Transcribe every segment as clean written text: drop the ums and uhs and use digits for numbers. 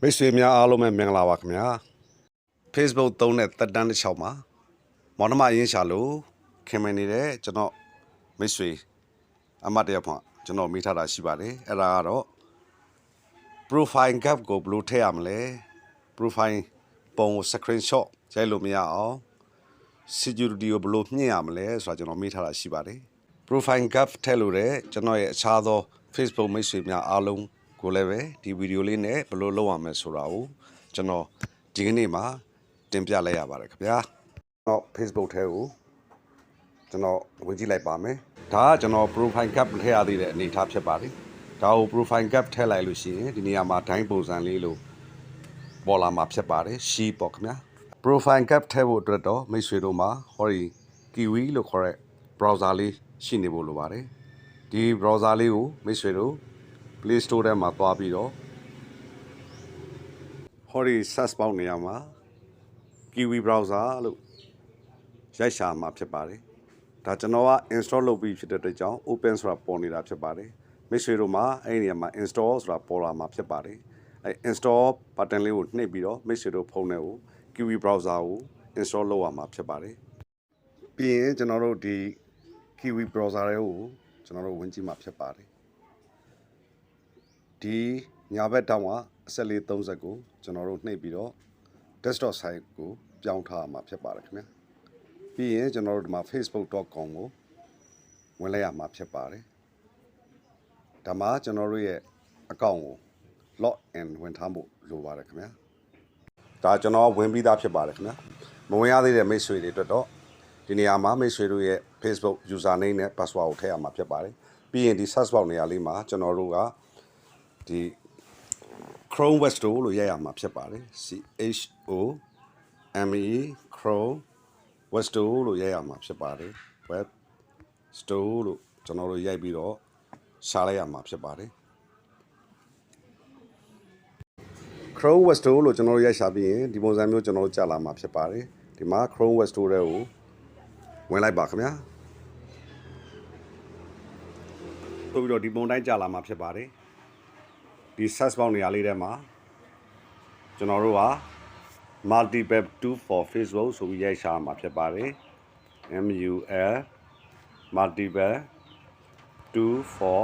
မိတ်ဆွေများအားလုံးပဲမင်္ဂလာပါခင်ဗျာ Facebook သုံးတဲ့တက်တန်းတစ်ချောင်းမှာမောင်နှမရင်းရှာလို့ခင်မင်နေတဲ့ကျွန်တော်မိတ်ဆွေအမတ်တရဖွင့်ကျွန်တော်မိထားတာရှိပါတယ်အဲ့ဒါကတော့ profile gap ကိုဘယ်လိုထည့်ရမလဲ profile ပုံကို screenshot ရိုက်လို့မရအောင် security ကိုဘယ်လိုမြှင့်ရမလဲဆိုတာကျွန်တော်မိထားတာရှိပါတယ် profile gap ထည့်လို့တဲ့ကျွန်တော်ရဲ့အခြားသော Facebook မိတ်ဆွေများအားလုံးကိုလည်းပဲဒီဗီဒီယိုလေးနဲ့ဘယ်လိုလုပ်ရမလဲဆိုတာကိုကျွန်တော်ဒီကနေ့မှာတင်ပြလိုက်ရပါတယ်ခင်ဗျာတော့ Facebook ထဲကိုကျွန်တော်ဝင်ကြည့်လိုက်ပါမယ်ဒါကကျွန်တော် profile gap ထည့်ရသေးတဲ့အနေအထားဖြစ်ပါတယ်ဒါကို profile gap ထည့်လိုက်လို့ရှိရင်ဒီနေရာမှာဒိုင်းပုံစံလေးလို့ပေါ်လာမှာဖြစ်ပါတယ်ရှီပေါ့ခင်ဗျာ profile gap ထည့်ဖို့အတွက်တော့မိတ်ဆွေတို့မှာဟောဒီ Kiwi လို့ခေါ်တဲ့ browser လေးရှိနေဖို့လိုပါတယ်ဒီ browser လေးကိုမိတ်ဆွေတို့ Play Store ထဲမှာသွားပြီးတော့ဟောဒီ search box နေရာမှာ Kiwi browser လို့ရိုက်ရှာမှာဖြစ်ပါတယ်ဒါကျွန်တော်က install လုပ်ပြီးဖြစ်တဲ့အတွက်ကြောင့် open ဆိုတာပေါ်နေတာဖြစ်ပါတယ်မိတ်ဆွေတို့မှာအဲ့ဒီနေရာမှာ install ဆိုတာပေါ်လာမှာဖြစ်ပါတယ်အဲ့ install button လေးကိုနှိပ်ပြီးတော့မိတ်ဆွေတို့ဖုန်းထဲကို Kiwi browser ကို install လုပ်ရမှာဖြစ်ပါတယ်ပြီးရင်ကျွန်တော်တို့ဒီ Kiwi browser တွေကိုကျွန်တော်တို့ဝင်ကြည့်မှာဖြစ်ပါတယ်ဒီညာဘက်တောင်ကအဆက်လေး30ကိုကျွန်တော်တို့နှိပ်ပြီးတော့ desktop site ကိုပြောင်းထားမှာဖြစ်ပါတယ်ခင်ဗျာပြီးရင်ကျွန်တော်တို့ဒီမှာ facebook.com ကိုဝင်လိုက်ရမှာဖြစ်ပါတယ်ဒါမှကျွန်တော်တို့ရဲ့ account ကို log in ဝင်ထားဖို့လိုပါတယ်ခင်ဗျာဒါကျွန်တော်ဝင်ပြီးသားဖြစ်ပါတယ်ခင်ဗျာမဝင်ရသေးတဲ့မိတ်ဆွေတွေအတွက်တော့ဒီနေရာမှာမိတ်ဆွေတို့ရဲ့ Facebook username နဲ့ password ကိုထည့်ရမှာဖြစ်ပါတယ်ပြီးရင်ဒီ search box နေရာလေးမှာကျွန်တော်တို့ကဒီ Chrome Web Store လို့ရိုက်ရမှာဖြစ်ပါတယ် CHOME Chrome Web Store လို့ရိုက်ရမှာဖြစ်ပါတယ် Web Store လို့ကျွန်တော်တို့ရိုက်ပြီးတော့ရှာလိုက်ရမှာဖြစ်ပါတယ် Chrome Web Store လို့ကျွန်တော်တို့ရိုက်ရှာပြီးရင်ဒီပုံစံမျိုးကျွန်တော်တို့ကြာလာမှာဖြစ်ပါတယ်ဒီမှာ Chrome Web Store တွေကိုဝင်လိုက်ပါခင်ဗျာဆိုပြီးတော့ဒီပုံတိုင်းကြာလာမှာဖြစ်ပါတယ်ဒီ search box နေရာလေးထဲမှာကျွန်တော်တို့က multiple tool for Facebook ဆိုပြီးရိုက်ရှာမှာဖြစ်ပါတယ် MUL multiple tool for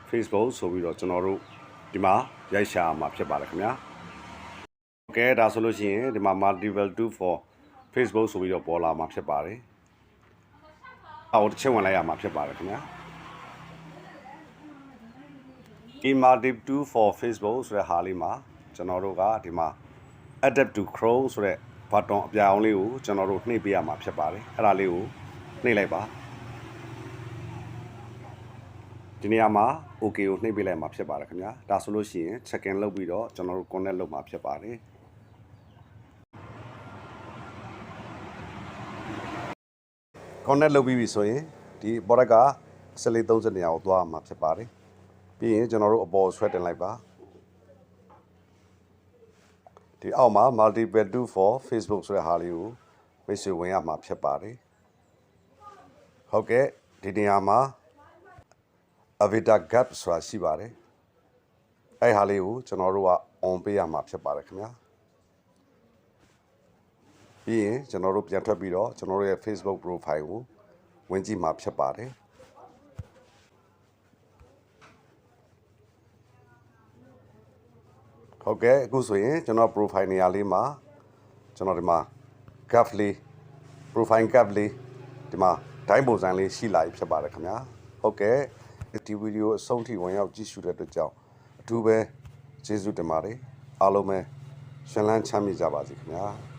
Facebook ဆိုပြီးတော့ကျွန်တော်တို့ဒီမှာရိုက်ရှာမှာဖြစ်ပါတယ်ခင်ဗျာโอเคဒါဆိုလို့ရှိရင်ဒီမှာ multiple tool for Facebook ဆိုပြီးတော့ပေါ်လာမှာဖြစ်ပါတယ်အော်တစ်ချက်ဝင်လိုက်ရမှာဖြစ်ပါတယ်ခင်ဗျာMultiple tool for Facebook ဆိုတဲ့ဟာလေးမှာကျွန်တော်တို့ကဒီမှာ adapt to Chrome ဆိုတဲ့ button အပြာရောင်လေးကိုကျွန်တော်တို့နှိပ်ပေးရမှာဖြစ်ပါတယ်အဲ့ဒါလေးကိုနှိပ်လိုက်ပါဒီနေရာမှာ OK ကိုနှိပ်ပေးလိုက်မှာဖြစ်ပါတယ်ခင်ဗျာဒါဆိုလို့ရှိရင် check in လုပ်ပြီးတော့ကျွန်တော်တို့ connect လုပ်မှာဖြစ်ပါတယ်connect လုပ်ပြီးပြီဆိုရင်ဒီ product က1430နေရာကိုသွားမှာဖြစ်ပါတယ်ပြီးရင်ကျွန်တော်တို့အပေါ်ဆွဲတင်လိုက်ပါဒီအောက်မှာ multiple tool for Facebook ဆိုတဲ့ဟာလေးကိုမိတ်ဆွေဝင်ရမှာဖြစ်ပါတယ်ဟုတ်ကဲ့ဒီနေရာမှာ avatar gap ဆိုတာရှိပါတယ်အဲ့ဟာလေးကိုကျွန်တော်တို့က on ပေးရမှာဖြစ်ပါတယ်ခင်ဗျာပြီးရင်ကျွန်တော်တို့ပြန်ထွက်ပြီးတော့ကျွန်တော်တို့ရဲ့ Facebook profile ကိုဝင်ကြည့်မှာဖြစ်ပါတယ်ဟုတ်ကဲ့အခုဆိုရင်ကျွန်တော် profile နေရာလေးမှာကျွန်တော်ဒီမှာ gap လေး profile gap လေးဒီမှာဒိုင်းပုံစံလေးရှိလာပြီဖြစ်ပါတယ်ခင်ဗျာဟုတ်ကဲ့ဒီဗီဒီယိုအဆုံးထိဝင်ရောက်ကြည့်ရှုတဲ့အတွက်ကြောင့်အထူးပဲကျေးဇူးတင်ပါတယ်အားလုံးပဲရှင်လန်းချမ်းမြေ့ကြပါစေခင်ဗျာ